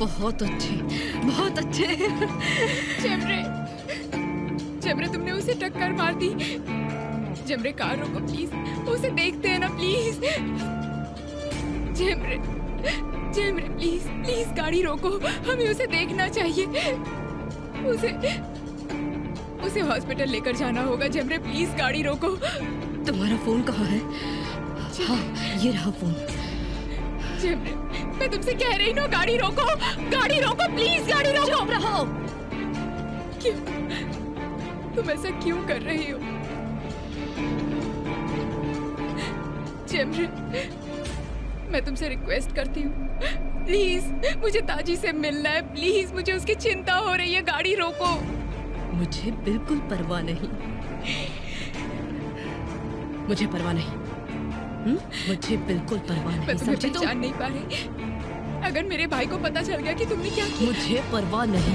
बहुत अच्छे, बहुत अच्छे। जेमरे तुमने उसे टक्कर मार दी। जेमरे कार रोको प्लीज, उसे देखते हैं ना प्लीज। जेमरे प्लीज प्लीज गाड़ी रोको, हमें उसे देखना चाहिए। उसे हॉस्पिटल लेकर जाना होगा। जेमरे प्लीज गाड़ी रोको। तुम्हारा फोन कहाँ है? हाँ, ये रहा फोन। जेमरे, मैं तुमसे कह रही हूँ गाड़ी रोको, गाड़ी रोको प्लीज, गाड़ी रोको। चुप रहो। क्यों? तुम ऐसा क्यों कर रही हो? जेमरे, मैं तुमसे रिक्वेस्ट करती हूँ, प्लीज मुझे ताजी से मिलना है। प्लीज, मुझे उसकी चिंता हो रही है। गाड़ी रोको। मुझे बिल्कुल परवाह नहीं। मुझे परवाह नहीं। मुझे बिल्कुल परवाह नहीं। समझी तुम? जान नहीं पा रही। अगर मेरे भाई को पता चल गया कि तुमने क्या किया। मुझे परवाह नहीं।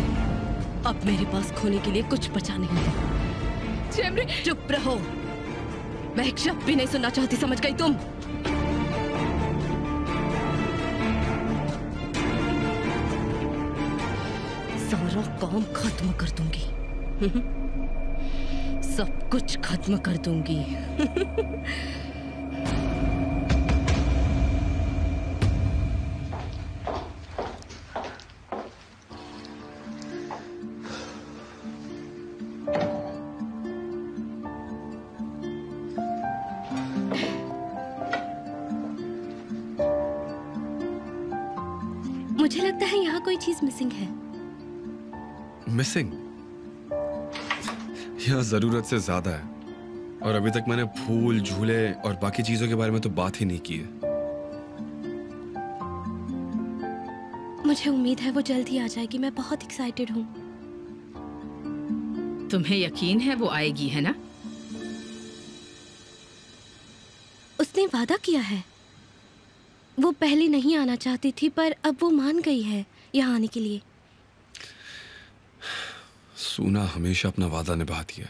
अब मेरे पास खोने के लिए कुछ बचा नहीं है। जेमरे, चुप रहो। मैं एक शब्द भी नहीं सुनना चाहती, समझ गई तुम? सारा काम खत्म कर दूंगी। सब कुछ खत्म कर दूंगी। मुझे लगता है यहाँ कोई चीज मिसिंग है। मिसिंग? यह जरूरत से ज्यादा है, और अभी तक मैंने फूल, झूले और बाकी चीजों के बारे में तो बात ही नहीं की है। मुझे उम्मीद है वो जल्द ही आ जाएगी। मैं बहुत एक्साइटेड हूँ। तुम्हें यकीन है वो आएगी, है ना? उसने वादा किया है। वो पहले नहीं आना चाहती थी, पर अब वो मान गई है यहाँ आने के लिए। सूना हमेशा अपना वादा निभाती है।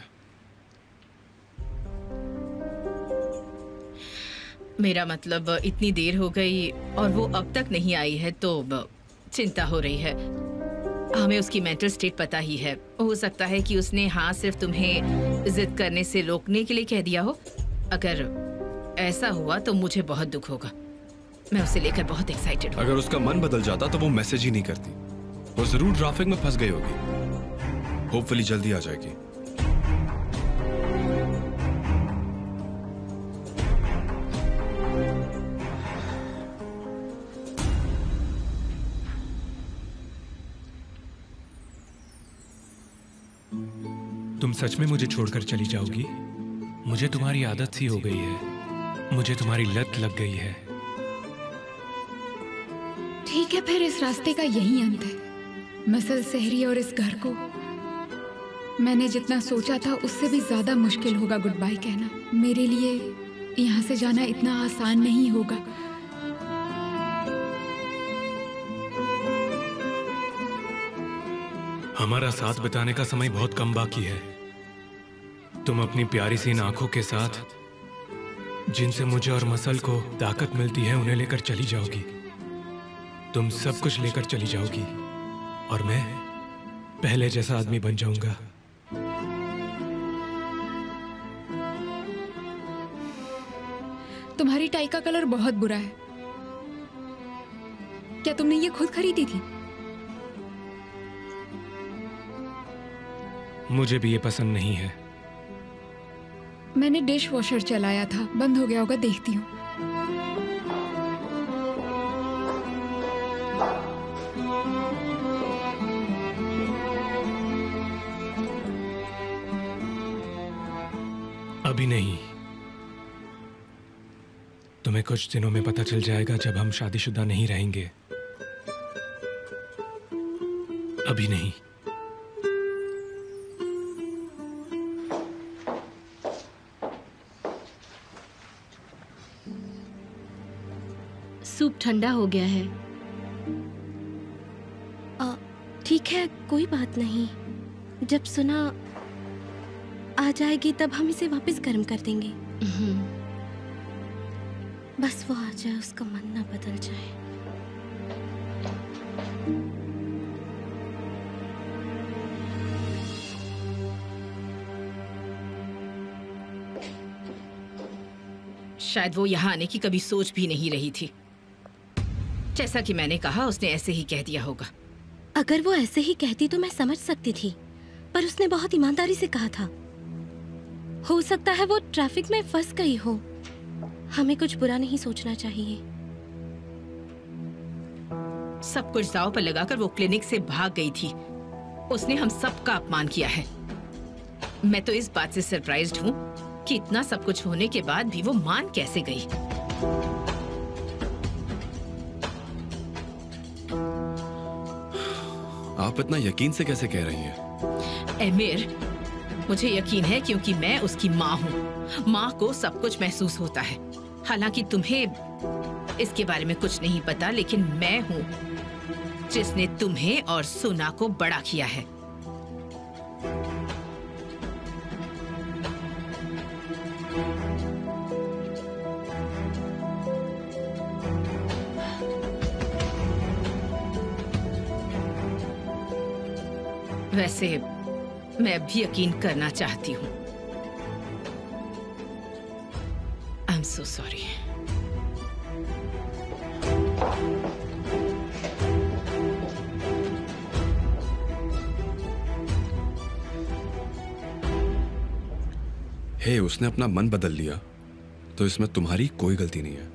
मेरा मतलब इतनी देर हो गई और वो अब तक नहीं आई है तो चिंता हो रही है। हमें उसकी मेंटल स्टेट पता ही है। हो सकता है कि उसने हाँ सिर्फ तुम्हें जिद करने से रोकने के लिए कह दिया हो। अगर ऐसा हुआ तो मुझे बहुत दुख होगा। मैं उसे लेकर बहुत एक्साइटेड हूँ। अगर उसका मन बदल जाता तो वो मैसेज ही नहीं करती। वो जरूर ट्रैफिक में फंस गई होगी। होपफुली जल्दी आ जाएगी। तुम सच में मुझे छोड़कर चली जाओगी? मुझे तुम्हारी आदत सी हो गई है। मुझे तुम्हारी लत लग गई है। ठीक है, फिर इस रास्ते का यही अंत है। मसल सहरी और इस घर को मैंने जितना सोचा था उससे भी ज्यादा मुश्किल होगा गुड बाय कहना। मेरे लिए यहाँ से जाना इतना आसान नहीं होगा। हमारा साथ बिताने का समय बहुत कम बाकी है। तुम अपनी प्यारी सी इन आंखों के साथ जिनसे मुझे और मसल को ताकत मिलती है उन्हें लेकर चली जाओगी। तुम सब कुछ लेकर चली जाओगी और मैं पहले जैसा आदमी बन जाऊंगा। तुम्हारी टाई का कलर बहुत बुरा है। क्या तुमने ये खुद खरीदी थी? मुझे भी ये पसंद नहीं है। मैंने डिश वॉशर चलाया था, बंद हो गया होगा, देखती हूँ। अभी नहीं, तुम्हें कुछ दिनों में पता चल जाएगा जब हम शादीशुदा नहीं रहेंगे। अभी नहीं। सूप ठंडा हो गया है। ठीक है, कोई बात नहीं। जब सुना आ जाएगी तब हम इसे वापस गर्म कर देंगे। बस वो आ जाए, उसका मन ना बदल जाए। शायद वो यहाँ आने की कभी सोच भी नहीं रही थी। जैसा कि मैंने कहा, उसने ऐसे ही कह दिया होगा। अगर वो ऐसे ही कहती तो मैं समझ सकती थी, पर उसने बहुत ईमानदारी से कहा था। हो सकता है वो ट्रैफिक में फंस गई हो। हमें कुछ बुरा नहीं सोचना चाहिए। सब कुछ दांव पर लगाकर वो क्लिनिक से भाग गई थी। उसने हम सबका अपमान किया है। मैं तो इस बात से सरप्राइज्ड हूँ कि इतना सब कुछ होने के बाद भी वो मान कैसे गई। आप इतना यकीन से कैसे कह रही हैं? एमिर, मुझे यकीन है क्योंकि मैं उसकी माँ हूँ। माँ को सब कुछ महसूस होता है। हालांकि तुम्हें इसके बारे में कुछ नहीं पता, लेकिन मैं हूँ जिसने तुम्हें और सुना को बड़ा किया है। वैसे मैं भी यकीन करना चाहती हूँ। I am so sorry. हे, उसने अपना मन बदल लिया तो इसमें तुम्हारी कोई गलती नहीं है,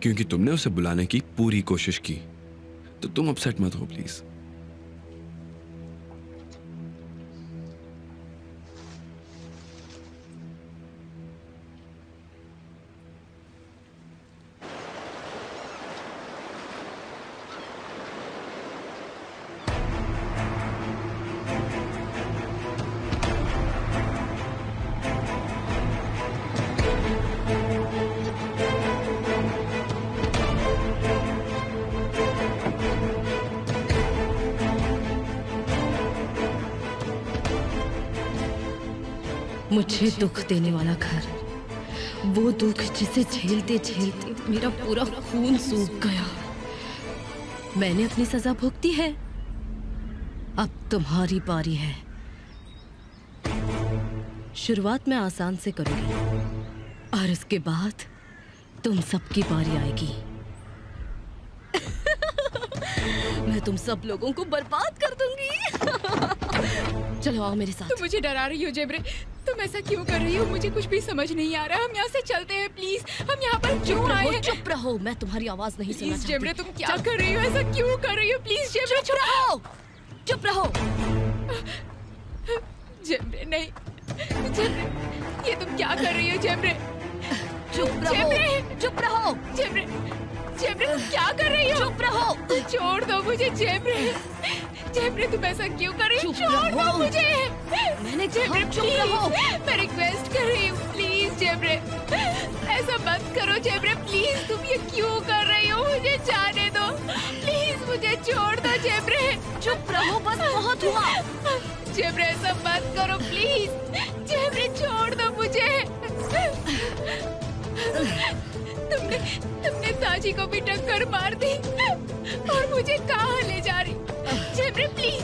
क्योंकि तुमने उसे बुलाने की पूरी कोशिश की। तो तुम अपसेट मत हो प्लीज। मुझे दुख देने वाला घर, वो दुख जिसे झेलते झेलते मेरा पूरा खून सूख गया। मैंने अपनी सजा भुगती है, अब तुम्हारी बारी है। शुरुआत मैं आसान से करूंगी और उसके बाद तुम सबकी बारी आएगी। मैं तुम सब लोगों को बर्बाद कर दूंगी। चलो आओ मेरे साथ। तुम मुझे डरा रही हो जेबरे। तुम ऐसा क्यों कर रही हो? मुझे कुछ भी समझ नहीं आ रहा। हम यहाँ से चलते हैं प्लीज। हम यहाँ पर क्यों आए हैं? चुप रहो, मैं तुम्हारी आवाज नहीं सुनना चाहती। जेबरे, तुम क्या कर रही हो? ऐसा क्यों कर रही हो? प्लीज जेबरे, चुप रहो, चुप रहो। जेबरे नहीं, जेबरे, ये तुम क्या कर रही हो? जेबरे, चुप रहो, चुप रहो। जेबरे, जेबरे, तुम क्या कर रही हो? चुप रहो। छोड़ दो मुझे जेबरे। जेबरे, तुम ऐसा क्यों कर रही हो? चुप छोड़ दो रहो। मुझे। मैंने जेबरे, कहा चुप रहो। मैं रिक्वेस्ट कर रही हूँ, प्लीज जेबरे, ऐसा मत करो जेबरे, प्लीज। तुम ये क्यों कर रही हो? मुझे जाने दो प्लीज, मुझे छोड़ दो जेबरे। चुप रहो, बस बहुत हुआ। जेबरे, ऐसा मत करो प्लीज। जेबरे, छोड़ तुमने ताजी को भी टक्कर मार दी और मुझे कहाँ ले जा रही? जेमरे प्लीज,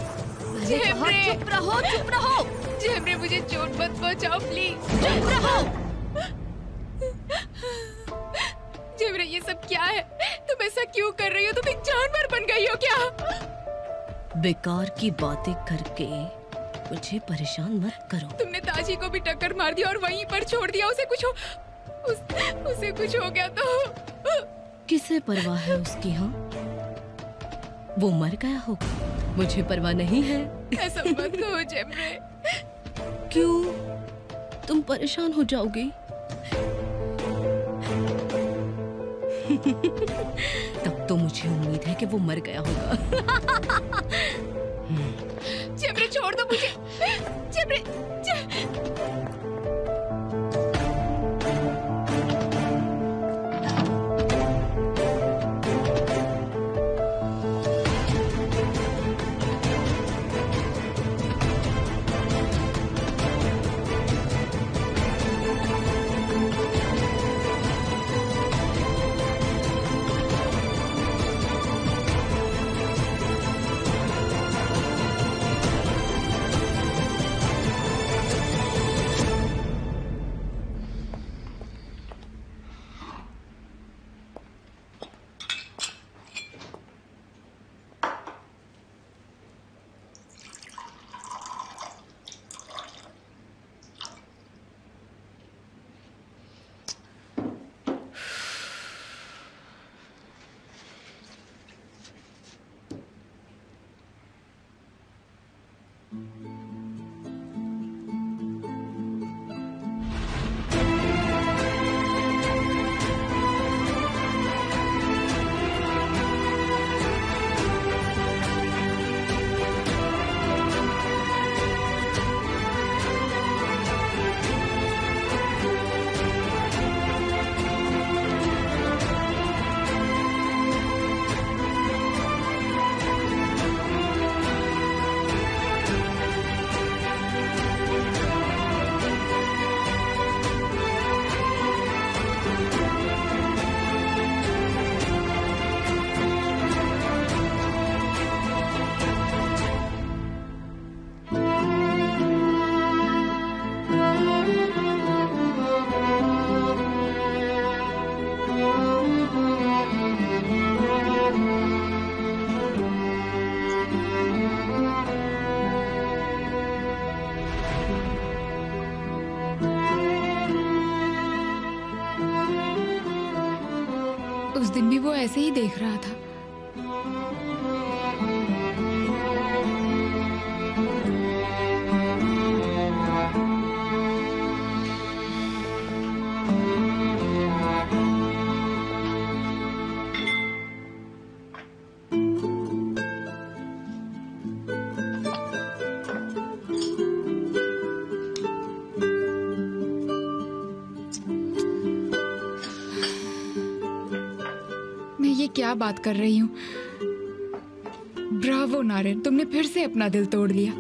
जेमरे चुप रहो, चुप रहो। जेमरे मुझे चोट मत पहुंचाओ प्लीज, चुप रहो। जेमरे ये सब क्या है? तुम ऐसा क्यों कर रही हो? तुम एक जानवर बन गई हो क्या? बेकार की बातें करके मुझे परेशान मत करो। तुमने ताजी को भी टक्कर मार दी और वहीं पर छोड़ दिया। उसे कुछ हो गया तो? किसे परवाह है उसकी? हाँ, वो मर गया होगा, मुझे परवाह नहीं है। ऐसा मत कहो जेमरे। क्यों? तुम परेशान हो जाओगी। तब तो मुझे उम्मीद है कि वो मर गया होगा। जेमरे छोड़ दो मुझे। जेमरे उस दिन भी वो ऐसे ही देख रहा था। क्या बात कर रही हूँ? ब्रावो नारेन, तुमने फिर से अपना दिल तोड़ लिया।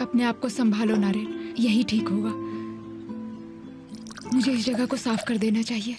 अपने आप को संभालो नारेन, यही ठीक होगा। मुझे इस जगह को साफ कर देना चाहिए।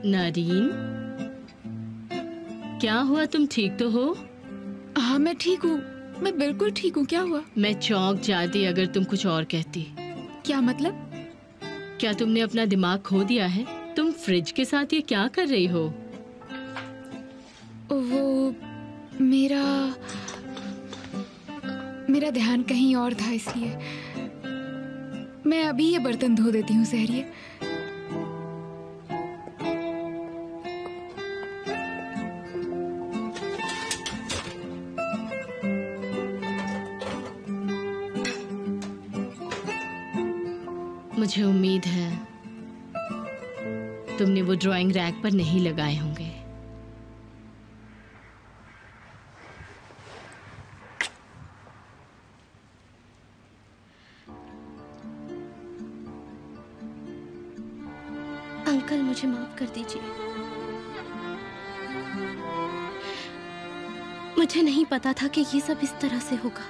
नारीन, क्या हुआ? तुम ठीक तो हो? हाँ, मैं ठीक हूँ। मैं बिल्कुल ठीक हूँ। क्या हुआ? मैं चौंक जाती अगर तुम कुछ और कहती। क्या मतलब? क्या तुमने अपना दिमाग खो दिया है? तुम फ्रिज के साथ ये क्या कर रही हो? वो मेरा ध्यान कहीं और था, इसलिए मैं अभी ये बर्तन धो देती हूँ सहरिये। मुझे उम्मीद है तुमने वो ड्राइंग रैक पर नहीं लगाए होंगे। अंकल, मुझे माफ कर दीजिए। मुझे नहीं पता था कि ये सब इस तरह से होगा।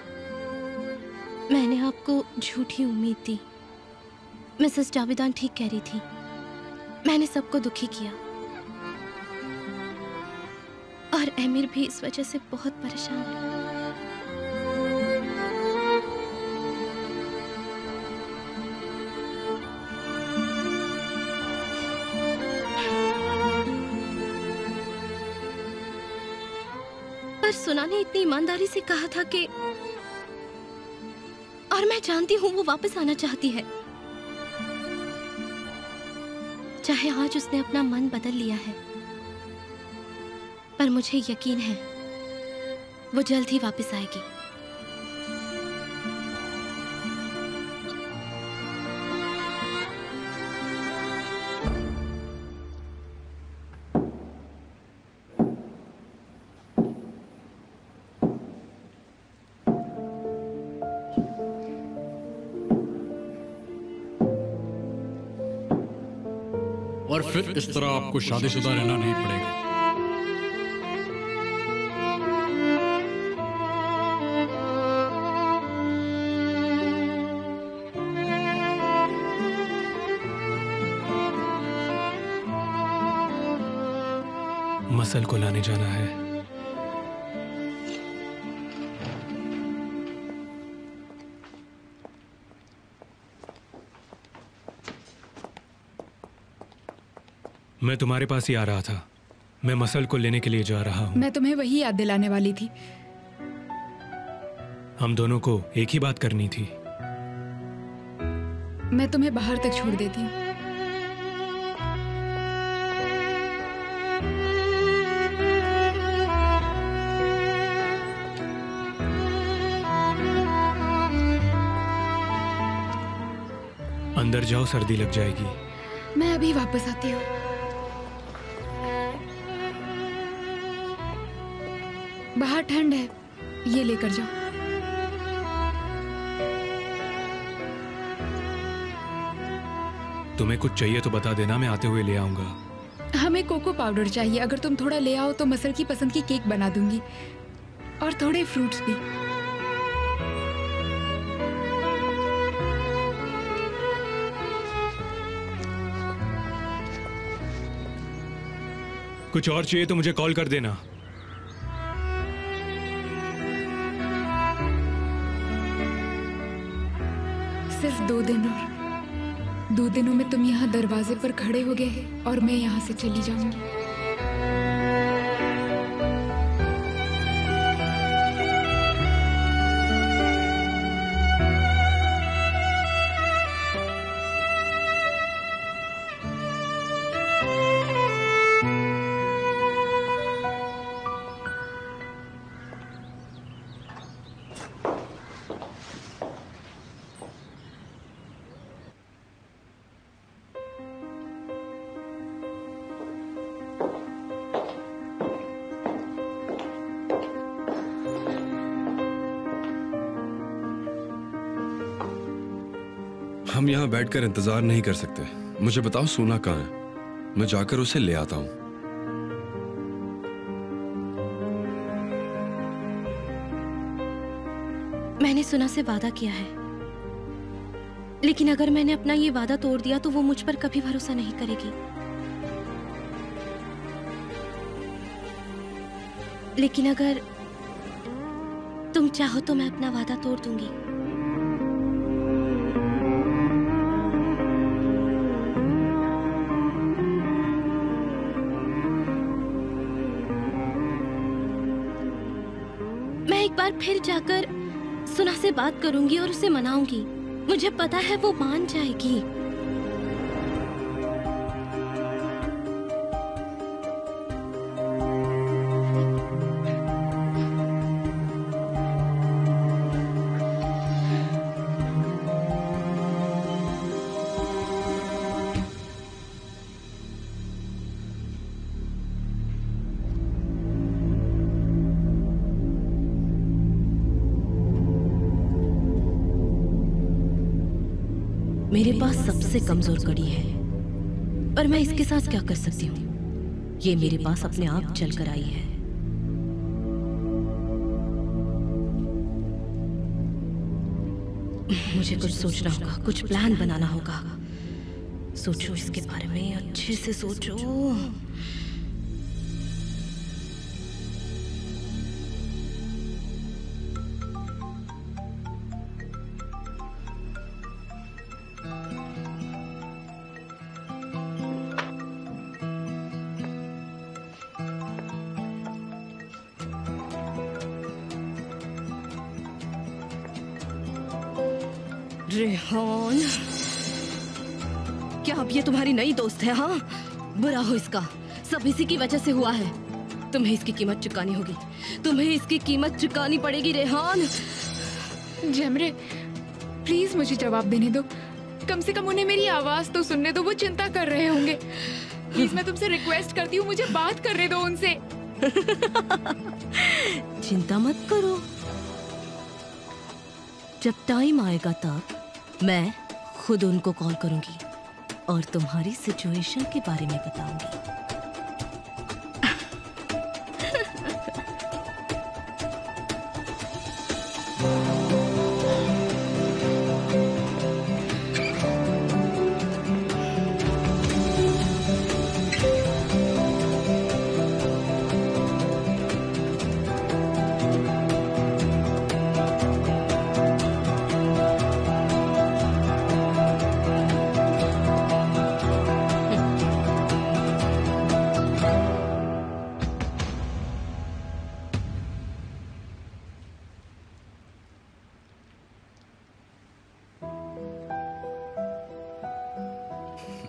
मैंने आपको झूठी उम्मीद दी। मिसेस जावेदान ठीक कह रही थी। मैंने सबको दुखी किया और एमिर भी इस वजह से बहुत परेशान है। पर सुना ने इतनी ईमानदारी से कहा था कि, और मैं जानती हूँ वो वापस आना चाहती है। चाहे आज उसने अपना मन बदल लिया है, पर मुझे यकीन है वो जल्द ही वापस आएगी। और फिर इस तरह आपको शादीशुदा रहना नहीं पड़ेगा। मसल को लाने जाना है। मैं तुम्हारे पास ही आ रहा था। मैं मसल को लेने के लिए जा रहा हूँ। मैं तुम्हें वही याद दिलाने वाली थी। हम दोनों को एक ही बात करनी थी। मैं तुम्हें बाहर तक छोड़ देती हूँ। अंदर जाओ, सर्दी लग जाएगी। मैं अभी वापस आती हूँ। बाहर ठंड है, ये लेकर जाओ। तुम्हें कुछ चाहिए तो बता देना, मैं आते हुए ले आऊंगा। हमें कोको पाउडर चाहिए। अगर तुम थोड़ा ले आओ तो मसल की पसंद की केक बना दूंगी, और थोड़े फ्रूट्स भी। कुछ और चाहिए तो मुझे कॉल कर देना। सिर्फ 2 दिन, और 2 दिनों में तुम यहाँ दरवाजे पर खड़े हो गए और मैं यहाँ से चली जाऊंगी। हम यहाँ बैठकर इंतजार नहीं कर सकते। मुझे बताओ सोना कहाँ है, मैं जाकर उसे ले आता हूँ। मैंने सुना से वादा किया है, लेकिन अगर मैंने अपना ये वादा तोड़ दिया तो वो मुझ पर कभी भरोसा नहीं करेगी। लेकिन अगर तुम चाहो तो मैं अपना वादा तोड़ दूंगी। मैं एक बार फिर जाकर सुना से बात करूंगी और उसे मनाऊंगी। मुझे पता है वो मान जाएगी। मेरे पास सबसे कमजोर कड़ी है, पर मैं इसके साथ क्या कर सकती हूँ? ये मेरे पास अपने आप चलकर आई है। मुझे कुछ सोचना होगा, कुछ प्लान बनाना होगा। सोचो इसके बारे में, अच्छे से सोचो। रेहान, क्या अब ये तुम्हारी नई दोस्त है? हाँ, बुरा हो इसका, सब इसी की वजह से हुआ है। तुम्हें इसकी कीमत चुकानी होगी, तुम्हें इसकी कीमत चुकानी पड़ेगी रेहान। जेमरे, प्लीज मुझे जवाब देने दो। कम से कम उन्हें मेरी आवाज तो सुनने दो, वो चिंता कर रहे होंगे। प्लीज मैं तुमसे रिक्वेस्ट करती हूँ, मुझे बात करने दो उनसे। चिंता मत करो, जब टाइम आएगा तब मैं खुद उनको कॉल करूंगी और तुम्हारी सिचुएशन के बारे में बताऊंगी।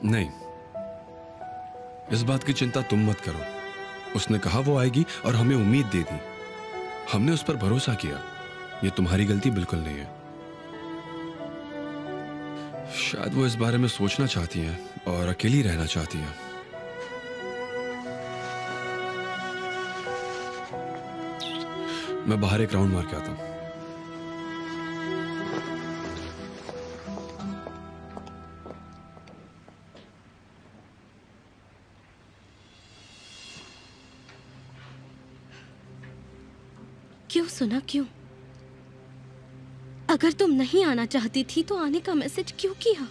नहीं, इस बात की चिंता तुम मत करो। उसने कहा वो आएगी और हमें उम्मीद दे दी। हमने उस पर भरोसा किया। ये तुम्हारी गलती बिल्कुल नहीं है। शायद वो इस बारे में सोचना चाहती हैं और अकेली रहना चाहती हैं। मैं बाहर एक राउंड मार के आता हूं। क्यों सुना, क्यों? अगर तुम नहीं आना चाहती थी तो आने का मैसेज क्यों किया?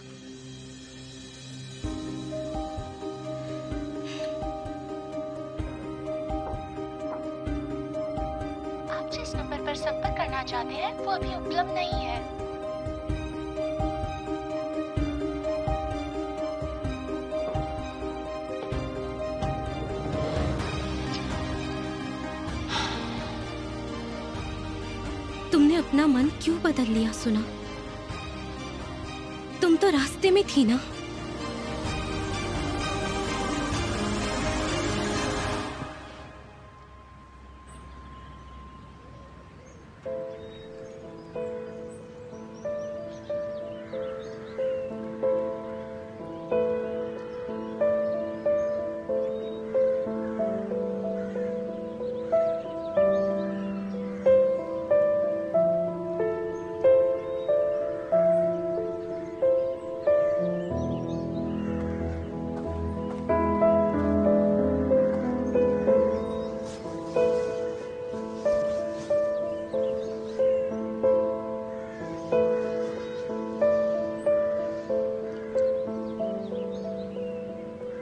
आप जिस नंबर पर संपर्क करना चाहते हैं वो अभी उपलब्ध नहीं है। तुमने अपना मन क्यों बदल लिया सुना? तुम तो रास्ते में थी ना।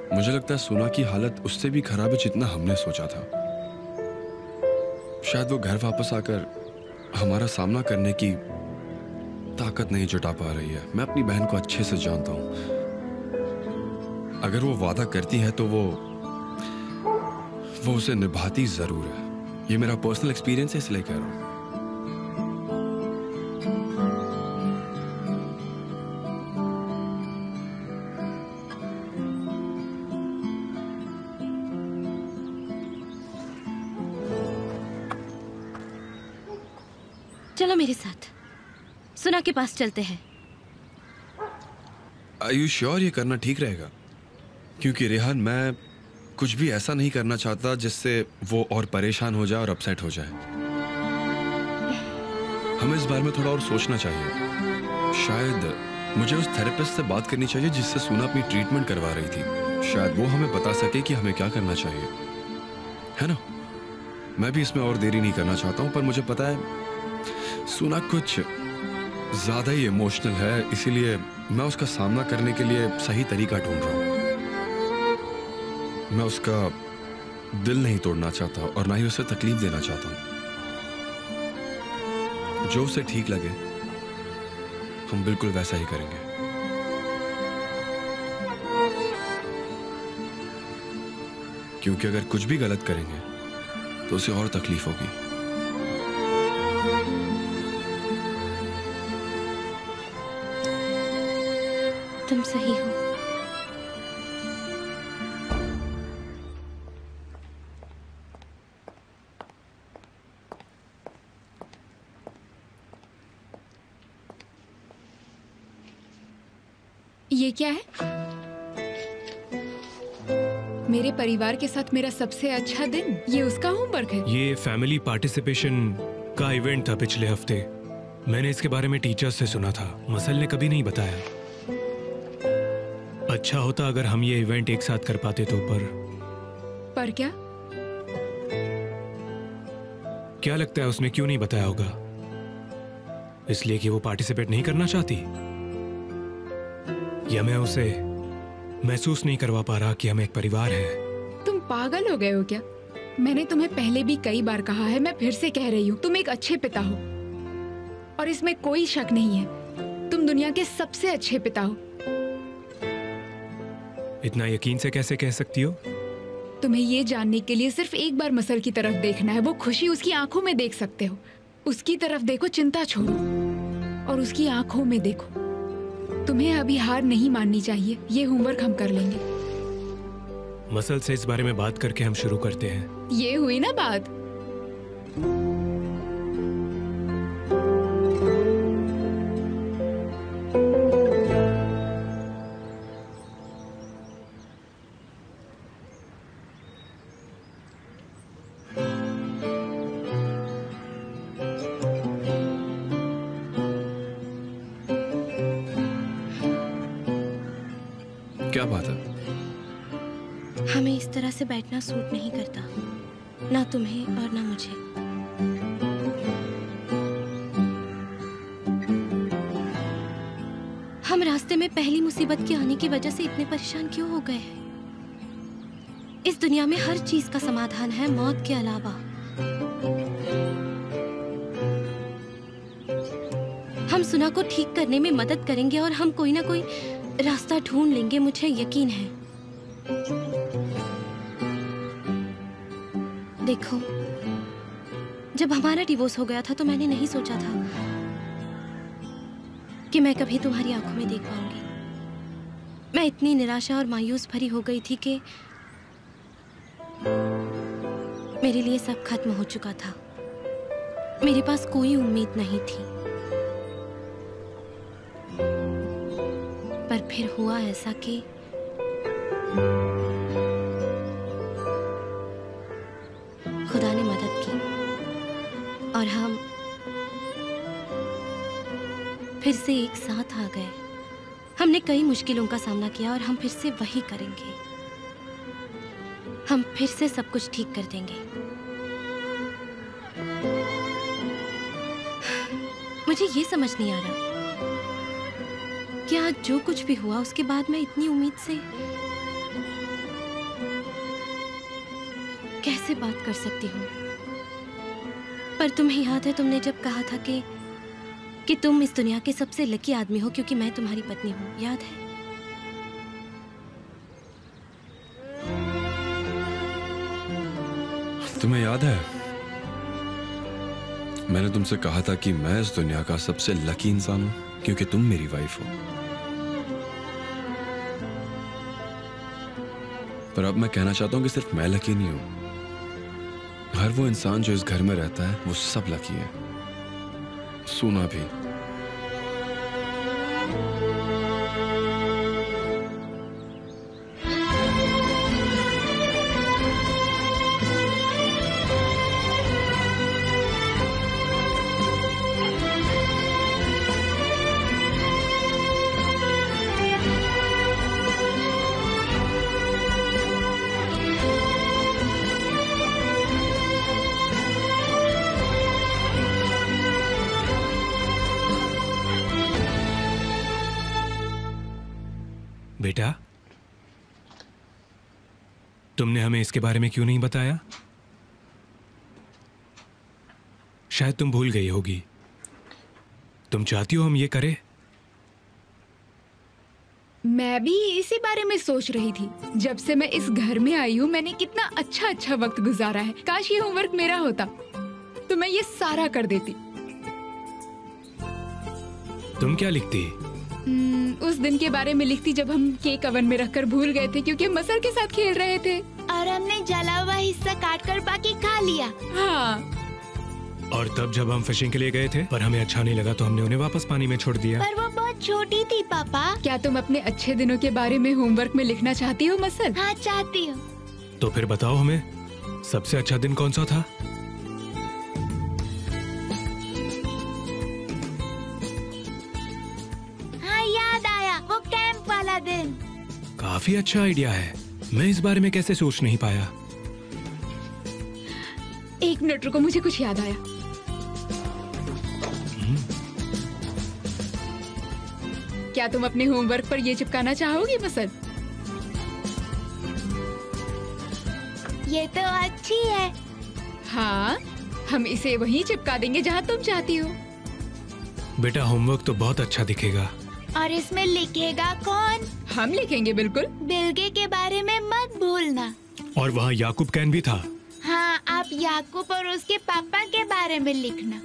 मुझे लगता है सोना की हालत उससे भी खराब है जितना हमने सोचा था। शायद वो घर वापस आकर हमारा सामना करने की ताकत नहीं जुटा पा रही है। मैं अपनी बहन को अच्छे से जानता हूं। अगर वो वादा करती है तो वो उसे निभाती जरूर है। ये मेरा पर्सनल एक्सपीरियंस है, इसलिए कह रहा हूं। चलो मेरे साथ, सुना के पास चलते हैं। Are you sure ये करना ठीक रहेगा? क्योंकि रेहान, मैं कुछ भी ऐसा नहीं करना चाहता जिससे वो और परेशान हो जाए और अपसेट हो जाए। हमें इस बारे में थोड़ा और सोचना चाहिए। शायद मुझे उस थेरेपिस्ट से बात करनी चाहिए जिससे सुना अपनी ट्रीटमेंट करवा रही थी। शायद वो हमें बता सके कि हमें क्या करना चाहिए, है ना? मैं भी इसमें और देरी नहीं करना चाहता हूँ, पर मुझे पता है सुना कुछ ज्यादा ही इमोशनल है, इसीलिए मैं उसका सामना करने के लिए सही तरीका ढूंढ रहा हूँ। मैं उसका दिल नहीं तोड़ना चाहता और ना ही उसे तकलीफ देना चाहता हूँ। जो उसे ठीक लगे हम बिल्कुल वैसा ही करेंगे। क्योंकि अगर कुछ भी गलत करेंगे तो उसे और तकलीफ होगी। तुम सही हो। ये क्या है? मेरे परिवार के साथ मेरा सबसे अच्छा दिन, ये उसका होमवर्क है। ये फैमिली पार्टिसिपेशन का इवेंट था पिछले हफ्ते। मैंने इसके बारे में टीचर्स से सुना था, मसल ने कभी नहीं बताया। अच्छा होता अगर हम ये इवेंट एक साथ कर पाते तो। पर क्या? क्या लगता है उसने क्यों नहीं बताया होगा? इसलिए कि वो पार्टिसिपेट नहीं करना चाहती, या मैं उसे महसूस नहीं करवा पा रहा कि हम एक परिवार है। तुम पागल हो गए हो क्या? मैंने तुम्हें पहले भी कई बार कहा है, मैं फिर से कह रही हूँ, तुम एक अच्छे पिता हो और इसमें कोई शक नहीं है। तुम दुनिया के सबसे अच्छे पिता हो। इतना यकीन से कैसे कह सकती हो? तुम्हें ये जानने के लिए सिर्फ एक बार मसल की तरफ देखना है। वो खुशी उसकी आंखों में देख सकते हो। उसकी तरफ देखो, चिंता छोड़ो और उसकी आंखों में देखो। तुम्हें अभी हार नहीं माननी चाहिए। ये होमवर्क हम कर लेंगे। मसल से इस बारे में बात करके हम शुरू करते हैं। ये हुई ना बात। क्या बात है? हमें इस तरह से बैठना सूट नहीं करता, ना तुम्हें और ना मुझे। हम रास्ते में पहली मुसीबत के आने की वजह से इतने परेशान क्यों हो गए हैं? इस दुनिया में हर चीज का समाधान है, मौत के अलावा। हम सुना को ठीक करने में मदद करेंगे और हम कोई ना कोई रास्ता ढूंढ लेंगे, मुझे यकीन है। देखो, जब हमारा डिवोर्स हो गया था तो मैंने नहीं सोचा था कि मैं कभी तुम्हारी आंखों में देख पाऊंगी। मैं इतनी निराशा और मायूस भरी हो गई थी कि मेरे लिए सब खत्म हो चुका था। मेरे पास कोई उम्मीद नहीं थी। पर फिर हुआ ऐसा कि खुदा ने मदद की और हम फिर से एक साथ आ गए। हमने कई मुश्किलों का सामना किया और हम फिर से वही करेंगे। हम फिर से सब कुछ ठीक कर देंगे। मुझे ये समझ नहीं आ रहा, क्या जो कुछ भी हुआ उसके बाद मैं इतनी उम्मीद से कैसे बात कर सकती हूँ? पर तुम्हें याद है तुमने जब कहा था कि तुम इस दुनिया के सबसे लकी आदमी हो क्योंकि मैं तुम्हारी पत्नी हूँ, याद है? तुम्हें याद है मैंने तुमसे कहा था कि मैं इस दुनिया का सबसे लकी इंसान हूं क्योंकि तुम मेरी वाइफ हो। पर अब मैं कहना चाहता हूं कि सिर्फ मैं लकी नहीं हूं, हर वो इंसान जो इस घर में रहता है वो सब लकी है, सोना भी। बेटा, तुमने हमें इसके बारे में क्यों नहीं बताया? शायद तुम भूल गई होगी। तुम चाहती हो हम ये करें? मैं भी इसी बारे में सोच रही थी। जब से मैं इस घर में आई हूँ मैंने कितना अच्छा वक्त गुजारा है। काश ये होमवर्क मेरा होता तो मैं ये सारा कर देती। तुम क्या लिखती? उस दिन के बारे में लिखती जब हम केक ओवन में रखकर भूल गए थे क्योंकि हम मसल के साथ खेल रहे थे और हमने जला हुआ हिस्सा काटकर बाकी खा लिया। हाँ। और तब जब हम फिशिंग के लिए गए थे पर हमें अच्छा नहीं लगा तो हमने उन्हें वापस पानी में छोड़ दिया। पर वो बहुत छोटी थी पापा। क्या तुम अपने अच्छे दिनों के बारे में होमवर्क में लिखना चाहती हो मसल? हाँ चाहती हूँ। तो फिर बताओ हमें सबसे अच्छा दिन कौन सा था? वो कैंप वाला दिन। काफी अच्छा आइडिया है। मैं इस बारे में कैसे सोच नहीं पाया। एक मिनट रुको, मुझे कुछ याद आया। क्या तुम अपने होमवर्क पर ये चिपकाना चाहोगी मसल? ये तो अच्छी है। हाँ, हम इसे वहीं चिपका देंगे जहाँ तुम चाहती हो। बेटा होमवर्क तो बहुत अच्छा दिखेगा। और इसमें लिखेगा कौन? हम लिखेंगे बिल्कुल। बिल्गे के बारे में मत भूलना। और वहाँ याकूब कैन भी था। हाँ, आप याकूब और उसके पापा के बारे में लिखना।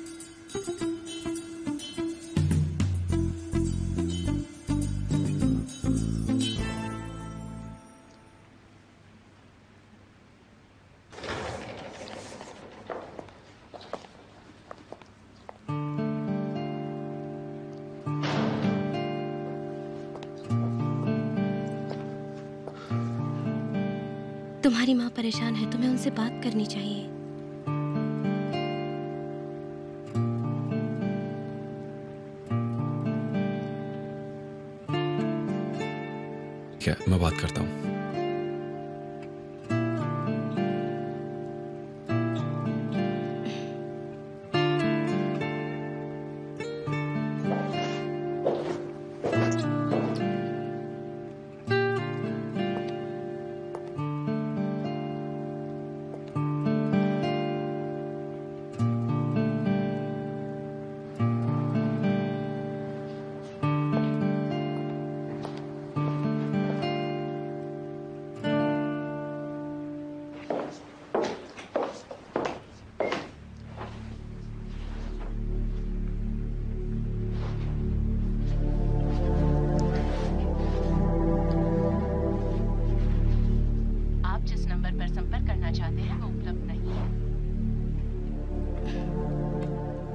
तुम्हारी माँ परेशान है, तुम्हें उनसे बात करनी चाहिए। क्या मैं बात करता हूँ।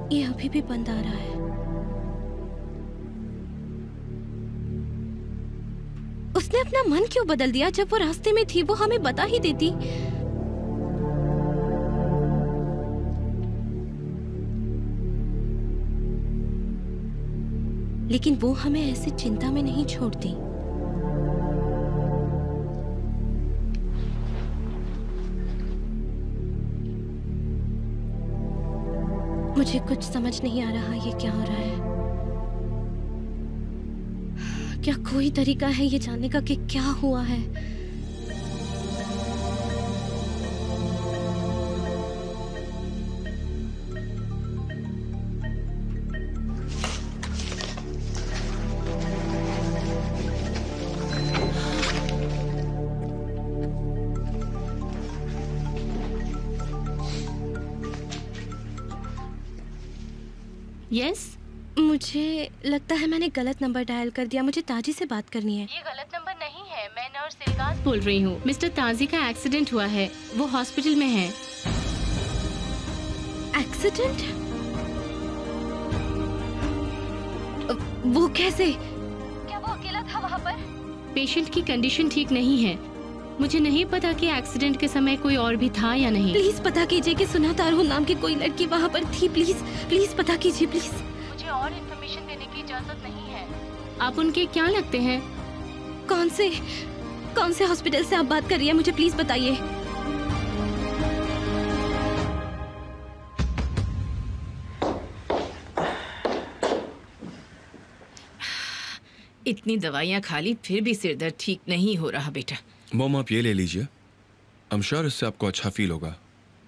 ये अभी भी बंद आ रहा है। उसने अपना मन क्यों बदल दिया? जब वो रास्ते में थी वो हमें बता ही देती। लेकिन वो हमें ऐसे चिंता में नहीं छोड़ती। मुझे कुछ समझ नहीं आ रहा ये क्या हो रहा है। क्या कोई तरीका है ये जानने का कि क्या हुआ है? यस, मुझे लगता है मैंने गलत नंबर डायल कर दिया। मुझे ताजी से बात करनी है। ये गलत नंबर नहीं है, मैं नर्स इल्गास बोल रही हूँ। मिस्टर ताजी का एक्सीडेंट हुआ है, वो हॉस्पिटल में है। एक्सीडेंट? वो कैसे? क्या वो अकेला था वहाँ पर? पेशेंट की कंडीशन ठीक नहीं है। मुझे नहीं पता कि एक्सीडेंट के समय कोई और भी था या नहीं। प्लीज पता कीजिए कि सुना तारू नाम की कोई लड़की वहाँ पर थी। प्लीज प्लीज पता कीजिए प्लीज। मुझे और इन्फॉर्मेशन देने की इजाजत नहीं है। आप उनके क्या लगते हैं? कौन से हॉस्पिटल से आप बात कर रही हैं? मुझे प्लीज बताइए। इतनी दवाइयाँ खा ली फिर भी सिर दर्द ठीक नहीं हो रहा बेटा। मॉम आप ये ले लीजिए, आई एम श्योर इससे आपको अच्छा फील होगा।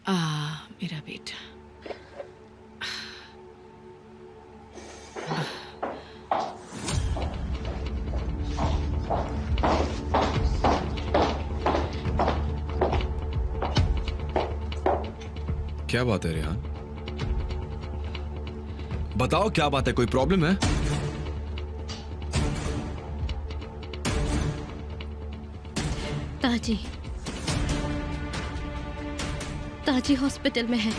मेरा बेटा। क्या बात है रेहान? बताओ क्या बात है, कोई प्रॉब्लम है? ताजी हॉस्पिटल में है।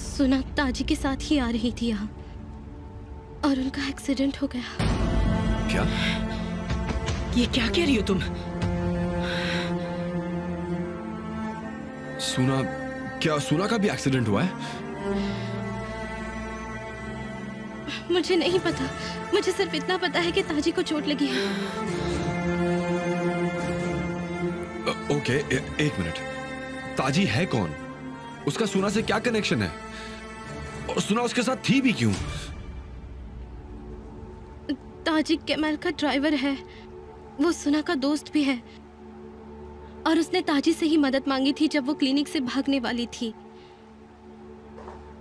सुना ताजी के साथ ही आ रही थी यहाँ और उनका एक्सीडेंट हो गया। क्या? ये क्या कह रही हो तुम? सुना का भी एक्सीडेंट हुआ है? मुझे नहीं पता, मुझे सिर्फ इतना पता है कि ताजी को चोट लगी है। ओके, एक मिनट। ताजी है कौन? उसका सुना से क्या कनेक्शन है? और सुना उसके साथ थी भी क्यों? ताजी कैमल का ड्राइवर है, वो सुना का दोस्त भी है और उसने ताजी से ही मदद मांगी थी जब वो क्लिनिक से भागने वाली थी।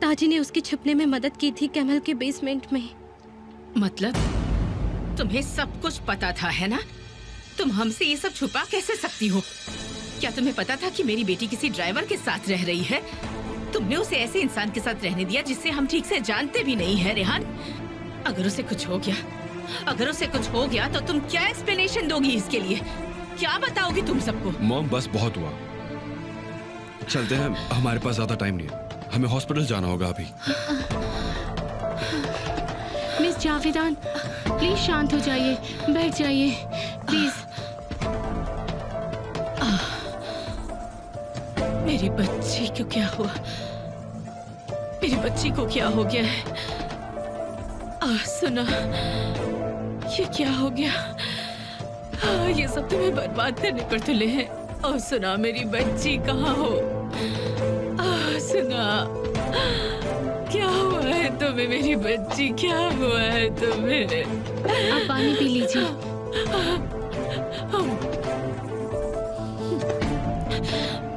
ताजी ने उसके छुपने में मदद की थी कैमल के बेसमेंट में। मतलब तुम्हें सब कुछ पता था, है ना? तुम हमसे ये सब छुपा कैसे सकती हो? क्या तुम्हें पता था कि मेरी बेटी किसी ड्राइवर के साथ रह रही है? तुमने उसे ऐसे इंसान के साथ रहने दिया जिससे हम ठीक से जानते भी नहीं है। रेहान, अगर उसे कुछ हो गया तो तुम क्या एक्सप्लेनेशन दोगी इसके लिए? क्या बताओगी तुम सबको? मॉम बस बहुत हुआ, चलते हैं, हमारे पास ज्यादा टाइम नहीं है, हमें हॉस्पिटल जाना होगा अभी। मिस जावेदान, प्लीज शांत हो जाइए, बैठ जाइए प्लीज। मेरी बच्ची को क्या हुआ? मेरी बच्ची को क्या हो गया है? सुना, ये क्या हो गया? ये सब तुम्हें बर्बाद करने पर तुले हैं। और सुना, मेरी बच्ची कहाँ हो? सुना, क्या हुआ है तुम्हें? मेरी बच्ची, क्या हुआ है तुम्हें? आप पानी पी लीजिए।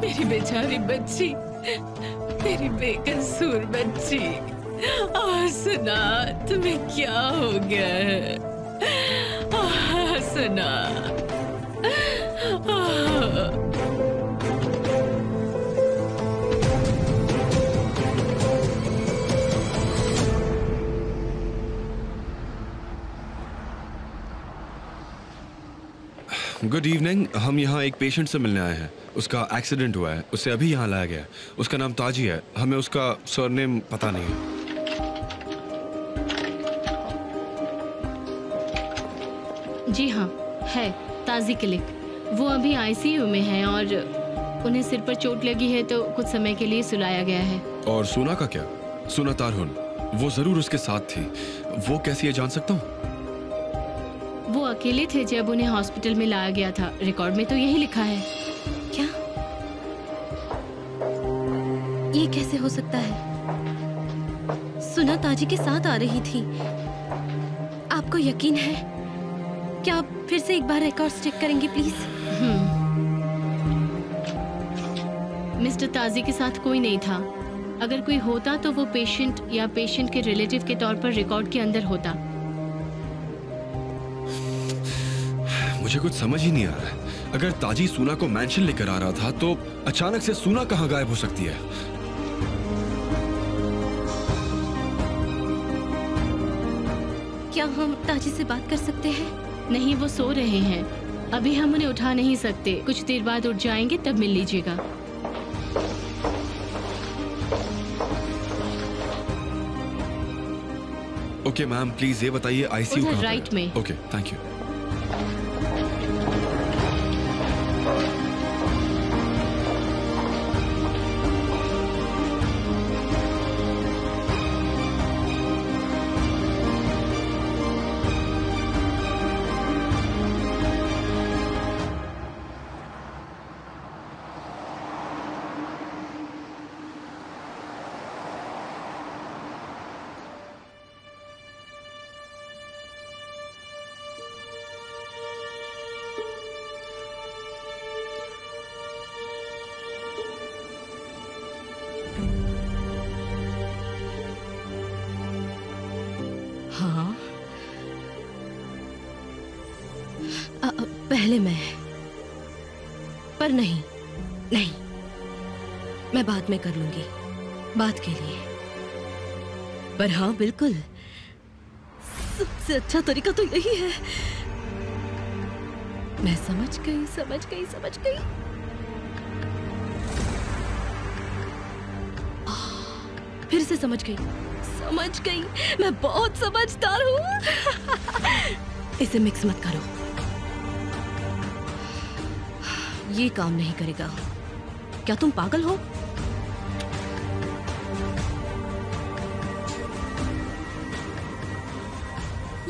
मेरी बेचारी बच्ची, मेरी बेकसूर बच्ची। सुना, तुम्हें क्या हो गया है? सुना, गुड इवनिंग, हम यहाँ एक पेशेंट से मिलने आए हैं। उसका एक्सीडेंट हुआ है, उसे अभी यहाँ लाया गया है। उसका नाम ताजी है, हमें उसका सरनेम पता नहीं है। जी हाँ, है ताजी क्लिक। वो अभी आईसीयू में है और उन्हें सिर पर चोट लगी है तो कुछ समय के लिए सुलाया गया है। और सुना का क्या? सुना तारहुन, वो जरूर उसके साथ थी। वो कैसी है जान सकता हूँ? वो अकेले थे जब उन्हें हॉस्पिटल में लाया गया था। रिकॉर्ड में तो यही लिखा है। क्या? ये कैसे हो सकता है? सुना ताजी के साथ आ रही थी। आपको यकीन है? क्या आप फिर से एक बार रिकॉर्ड्स चेक करेंगे प्लीज? मिस्टर ताजी के साथ कोई नहीं था। अगर कोई होता तो वो पेशेंट या पेशेंट के रिलेटिव के तौर पर रिकॉर्ड के अंदर होता। मुझे कुछ समझ ही नहीं आ रहा है। अगर ताजी सूना को मेंशन लेकर आ रहा था तो अचानक से सूना कहाँ गायब हो सकती है? क्या हम ताजी से बात कर सकते हैं? नहीं, वो सो रहे हैं, अभी हम उन्हें उठा नहीं सकते। कुछ देर बाद उठ जाएंगे, तब मिल लीजिएगा। ओके मैम, प्लीज ये बताइए आईसीयू कहाँ पर है? राइट में। Okay, thank you. हाँ, पहले मैं, पर नहीं, मैं बाद में कर लूंगी, बात के लिए। पर हाँ, बिल्कुल सबसे अच्छा तरीका तो यही है। मैं समझ गई। फिर से समझ गई। मैं बहुत समझदार हूँ। इसे मिक्स मत करो, ये काम नहीं करेगा। क्या तुम पागल हो?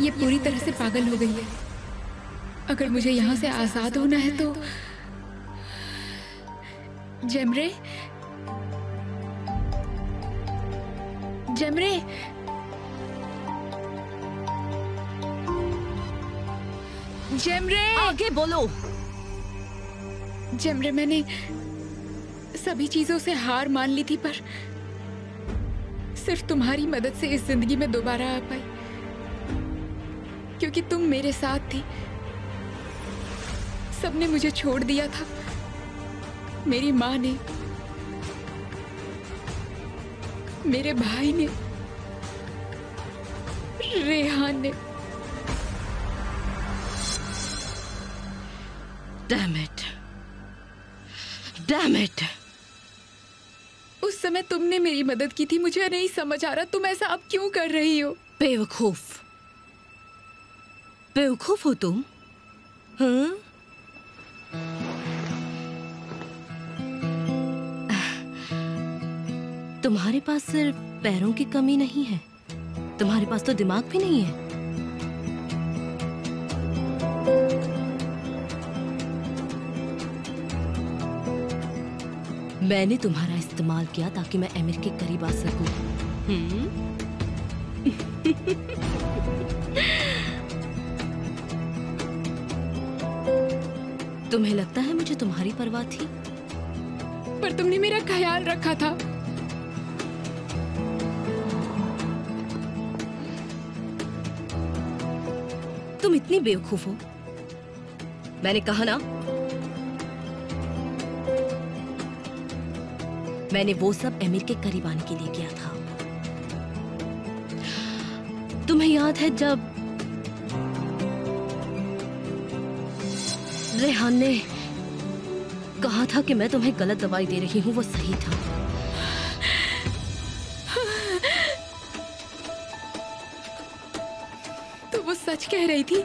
ये पूरी तरह से पागल हो गई है। अगर मुझे यहाँ से आजाद होना है तो जेमरे, आगे बोलो। जेमरे, मैंने सभी चीजों से हार मान ली थी, पर सिर्फ तुम्हारी मदद से इस जिंदगी में दोबारा आ पाई, क्योंकि तुम मेरे साथ थी। सबने मुझे छोड़ दिया था, मेरी माँ ने, मेरे भाई ने, रेहान ने। Damn it! उस समय तुमने मेरी मदद की थी। मुझे नहीं समझ आ रहा तुम ऐसा अब क्यों कर रही हो। बेवकूफ हो तुम? हाँ? तुम्हारे पास सिर्फ पैरों की कमी नहीं है, तुम्हारे पास तो दिमाग भी नहीं है। मैंने तुम्हारा इस्तेमाल किया ताकि मैं एमिर के करीब आ सकूं। तुम्हें लगता है मुझे तुम्हारी परवाह थी? पर तुमने मेरा ख्याल रखा था। तुम इतनी बेवकूफ हो। मैंने कहा ना, मैंने वो सब एमिर के करीब आने के लिए किया था। तुम्हें याद है जब रेहान ने कहा था कि मैं तुम्हें गलत दवाई दे रही हूं, वो सही था। तो वो सच कह रही थी।